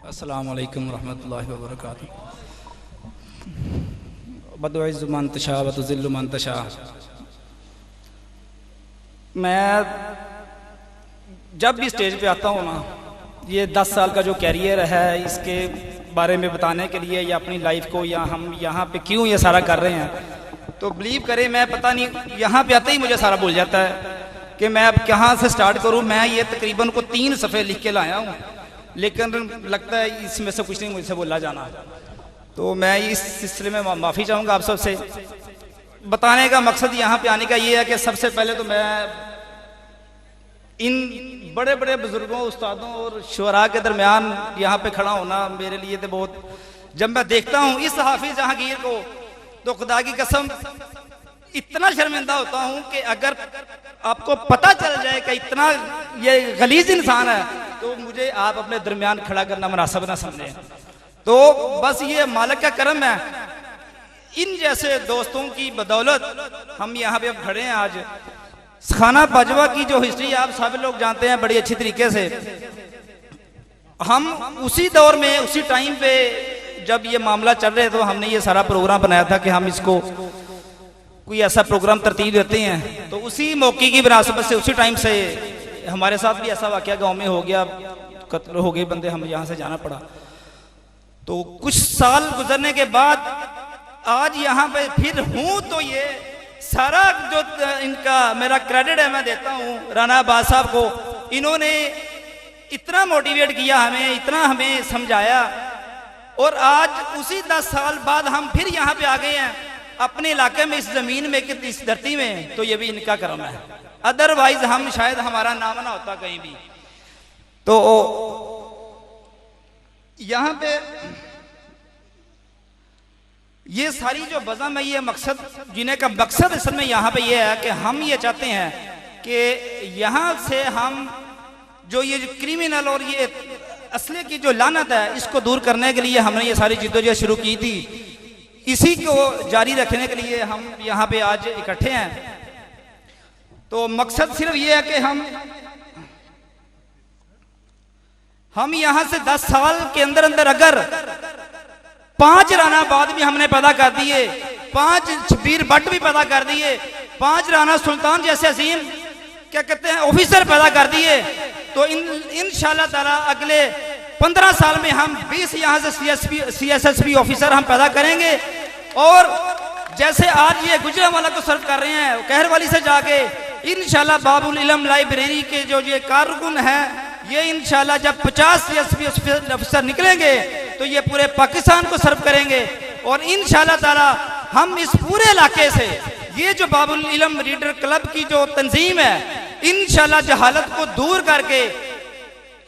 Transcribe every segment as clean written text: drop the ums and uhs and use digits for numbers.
अस्सलामु अलैकुम रहमतुल्लाहि व बरकातुहू। बदुइज़्ज़ु मन तशा व तुज़िल्लु मन तशा। मैं जब भी स्टेज पे आता हूँ ना, ये 10 साल का जो कैरियर है इसके बारे में बताने के लिए या अपनी लाइफ को या हम यहाँ पे क्यों ये सारा कर रहे हैं, तो बिलीव करें मैं पता नहीं यहाँ पे आते ही मुझे सारा भूल जाता है कि मैं अब कहाँ से स्टार्ट करूँ। मैं ये तकरीबन को 3 सफ़े लिख के लाया हूँ, लेकिन लगता है इसमें से कुछ नहीं मुझसे बोला जाना। तो मैं इस सिलसिले में माफ़ी चाहूँगा आप सबसे। बताने का मकसद यहाँ पे आने का ये है कि सबसे पहले तो मैं इन बड़े बड़े बुजुर्गों, उस्तादों और शुअरा के दरमियान यहाँ पे खड़ा होना मेरे लिए तो बहुत, जब मैं देखता हूँ इस हाफिज जहांगीर को तो खुदा की कसम इतना शर्मिंदा होता हूँ कि अगर आपको पता चल जाए कि इतना ये गलीज इंसान है तो मुझे आप अपने दरमियान खड़ा करना मुनासिब ना समझें। तो बस ये मालिक का करम है, इन जैसे दोस्तों की बदौलत हम यहाँ पे अब खड़े हैं। आज खाना बाजवा की जो हिस्ट्री आप सब लोग जानते हैं बड़ी अच्छी तरीके से। हम उसी दौर में उसी टाइम पे जब ये मामला चल रहे तो हमने ये सारा प्रोग्राम बनाया था कि हम इसको कोई ऐसा प्रोग्राम तरतीब देते हैं। तो उसी मौके की मुनासिबत से उसी टाइम से हमारे साथ भी ऐसा वाकया गांव में हो गया, कत्ल हो गए बंदे, हम यहाँ से जाना पड़ा। तो कुछ साल गुजरने के बाद आज यहाँ पे फिर हूँ, तो ये सारा जो इनका मेरा क्रेडिट है मैं देता हूँ राना अब्बास साहब को। इन्होंने इतना मोटिवेट किया हमें, इतना हमें समझाया, और आज उसी 10 साल बाद हम फिर यहाँ पे आ गए हैं अपने इलाके में, इस जमीन में, इस धरती में। तो ये भी इनका करम है, अदरवाइज हम शायद हमारा नाम ना होता कहीं भी। तो यहाँ पे ये सारी जो बज़म है, ये मकसद जीने का मकसद असल में यहाँ पे ये है कि हम ये चाहते हैं कि यहाँ से हम जो ये जो क्रिमिनल और ये असले की जो लानत है इसको दूर करने के लिए हमने ये सारी जिद्दोजहद शुरू की थी। इसी को जारी रखने के लिए हम यहाँ पे आज इकट्ठे हैं। तो मकसद सिर्फ ये है कि हम यहाँ से 10 साल के अंदर अंदर अगर 5 राना बाद भी हमने पैदा कर दिए, 5 शबीर भट्ट भी पैदा कर दिए, 5 राना सुल्तान जैसे अजीम क्या कहते हैं ऑफिसर पैदा कर दिए, तो इंशाअल्लाह ताला अगले 15 साल में हम 20 यहाँ से CSSP ऑफिसर हम पैदा करेंगे। और जैसे आज ये गुजरांवाला को सर्व कर रहे हैं, कहरवाली से जाके इंशाअल्लाह बाबुल इल्म लाइब्रेरी के जो ये कारकुन है, ये इंशाअल्लाह जब 50 CSP ऑफिसर निकलेंगे तो ये पूरे पाकिस्तान को सर्व करेंगे। और इंशाअल्लाह ताला हम इस पूरे इलाके से ये जो बाबुल इल्म रीडर क्लब की जो तंजीम है, इंशाअल्लाह जहालत को दूर करके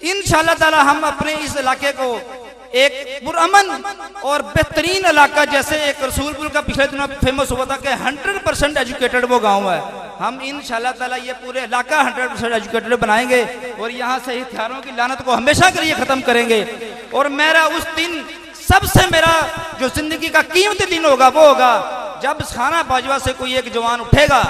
इंशाअल्लाह ताला हम अपने इस इलाके को एक पुरअमन और बेहतरीन इलाका, जैसे एक रसूलपुर का पिछले दिनों फेमस हुआ था कि 100% एजुकेटेड वो गांव है, हम इंशाअल्लाह ताला ये पूरे इलाका 100% एजुकेटेड बनाएंगे और यहाँ से हथियारों की लानत को हमेशा के लिए खत्म करेंगे। और मेरा उस दिन सबसे मेरा जो जिंदगी का कीमती दिन होगा वो होगा जब खाना बाजवा से कोई एक जवान उठेगा,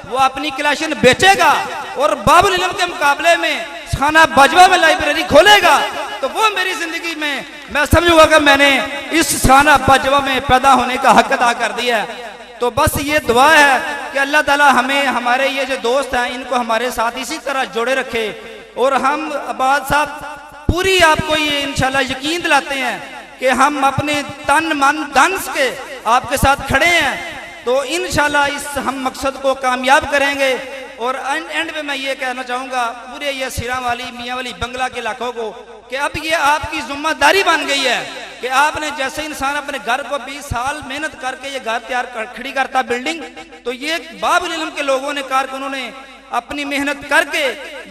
वो अपनी क्लाशन बेचेगा और बाबुल इल्म के मुकाबले में खाना बाजवा में लाइब्रेरी खोलेगा, तो वो मेरी जिंदगी में मैं समझूंगा कि मैंने इस खाना बाजवा में पैदा होने का हक अदा कर दिया है। तो बस ये दुआ है कि अल्लाह ताला हमें, हमारे ये जो दोस्त हैं इनको हमारे साथ इसी तरह जोड़े रखे। और हम अब्बास साहब पूरी आपको ये इंशाल्लाह यकीन दिलाते हैं कि हम अपने तन मन धन के आपके साथ खड़े हैं। तो इंशाल्लाह इस हम मकसद को कामयाब करेंगे। और एंड में मैं ये कहना चाहूँगा पूरे ये सिरा वाली मियाँ वाली बंगला के इलाकों को कि अब ये आपकी जिम्मेदारी बन गई है कि आपने, जैसे इंसान अपने घर को 20 साल मेहनत करके ये घर तैयार खड़ी करता बिल्डिंग, तो ये बाबुल इल्म के लोगों ने, कारकुनों ने अपनी मेहनत करके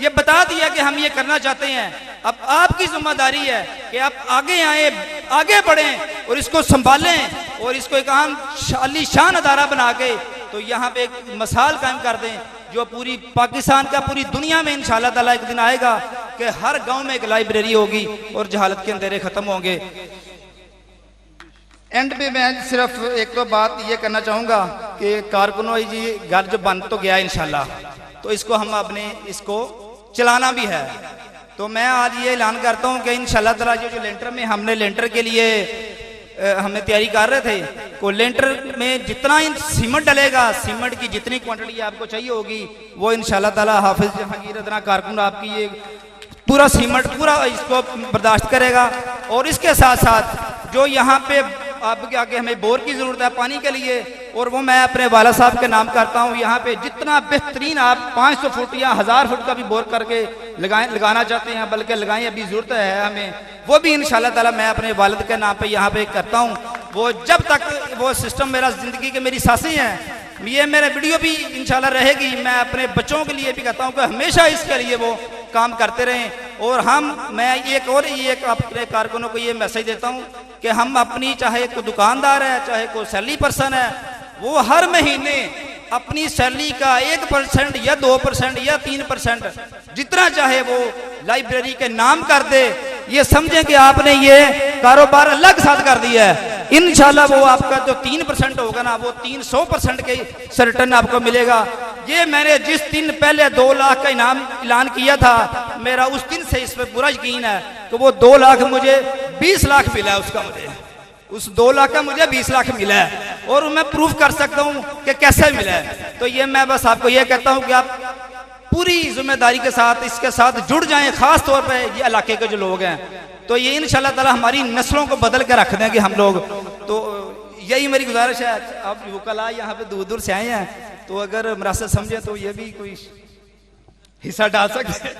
ये बता दिया कि हम ये करना चाहते हैं। अब आपकी जिम्मेदारी है कि आप आगे आए, आगे बढ़ें और इसको संभालें और इसको एक आम शान अदारा बना के तो यहाँ पे एक मिसाल कायम कर दें जो पूरी पाकिस्तान का, पूरी दुनिया में इंशाअल्लाह ताला एक दिन आएगा कि हर गांव में एक लाइब्रेरी होगी और जहालत के अंधेरे खत्म होंगे। एंड पे मैं सिर्फ एक तो बात ये करना चाहूँगा कि कारकुनों जी घर जो बन तो गया इंशाअल्लाह, तो इसको हम अपने इसको चलाना भी है। तो मैं आज ये ऐलान करता हूँ कि इंशाल्लाह ताला जो लेंटर में हमने लेंटर के लिए हमें तैयारी कर रहे थे, को लेंटर में जितना सीमेंट डलेगा, सीमेंट की जितनी क्वांटिटी आपको चाहिए होगी वो इंशाल्लाह ताला हाफिज जहांगीर अदना कारकुन आपकी ये पूरा सीमेंट पूरा इसको बर्दाश्त करेगा। और इसके साथ साथ जो यहाँ पे आपके आगे हमें बोर की ज़रूरत है पानी के लिए, और वो मैं अपने वाला साहब के नाम करता हूँ। यहाँ पे जितना बेहतरीन आप 500 फुट या 1000 फुट का भी बोर करके लगाना चाहते हैं, बल्कि लगाएं, अभी ज़रूरत है हमें, वो भी इंशाल्लाह ताला मैं अपने वालिद के नाम पे यहाँ पे करता हूँ। वो जब तक वो सिस्टम मेरा ज़िंदगी के मेरी सांसें हैं, ये मेरे वीडियो भी इंशाल्लाह रहेगी। मैं अपने बच्चों के लिए भी कहता हूँ कि हमेशा इसके लिए वो काम करते रहें। और मैं एक अपने कारकुनों को ये मैसेज देता हूँ कि हम अपनी, चाहे कोई दुकानदार है, चाहे कोई सैलरी पर्सन है, वो हर महीने अपनी सैलरी का 1% या 2% या 3% जितना चाहे वो लाइब्रेरी के नाम कर दे। ये समझें कि आपने ये कारोबार अलग साथ कर दिया है। इंशाल्लाह वो आपका जो 3% होगा ना, वो 300% के रिटर्न आपको मिलेगा। ये मैंने जिस दिन पहले 2 लाख का इनाम ऐलान किया था, मेरा उस दिन से इस पर पूरा यकीन है कि वो 2 लाख मुझे 20 लाख मिला है। उसका मुझे उस 2 लाख का मुझे 20 लाख मिला है, और मैं प्रूफ कर सकता हूँ कि कैसे मिला है। तो ये मैं बस आपको ये कहता हूँ कि आप पूरी जिम्मेदारी के साथ इसके साथ जुड़ जाएं, खास तौर पे ये इलाके के जो लोग हैं। तो ये इंशाल्लाह ताला हमारी नस्लों को बदल के रख देंगे हम लोग। तो यही मेरी गुजारिश है। आप वकला यहाँ पे दूर दूर से आए हैं, तो अगर मरासत समझे तो ये भी कोई हिस्सा डाल सकते हैं।